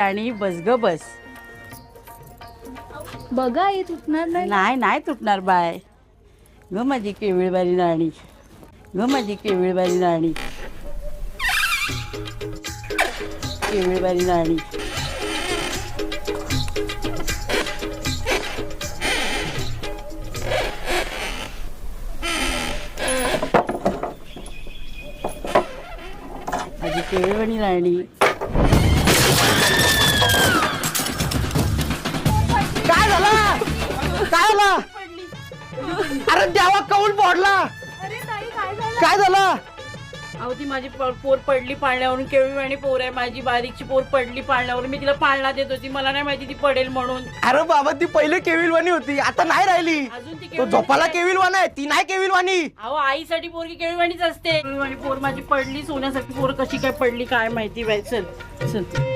आणि बस ग बस. बघा हे तुटणार नाही. नाही नाही तुटणार बाय. ग माझी केविळबारी राणी, ग माझी केविळबारी राणी, केविळबारी राणी. माझी केविळबारी राणी. काय झालं? काय झालं? अरे देवा कौल पडला. काय झालं? अहो ती माझी पोर पडली पाळण्यावरून. केविळवाणी पोर आहे माझी, बारीकची पोर पडली पाळण्यावरून. मी तिला पाळणा देत होती, मला नाही माहिती ती पडेल म्हणून. अरे बाबा ती पहिले केविलवाणी होती, आता नाही राहिली. अजून ती तो झोपाला केविलवाण आहे, ती नाही केविलवाणी. अहो आईसाठी पोरगी केविळवाणीच असते. केविळवाणी पोर माझी पडली, सोन्यासाठी पोर कशी काय पडली काय माहिती बाई. चल चल.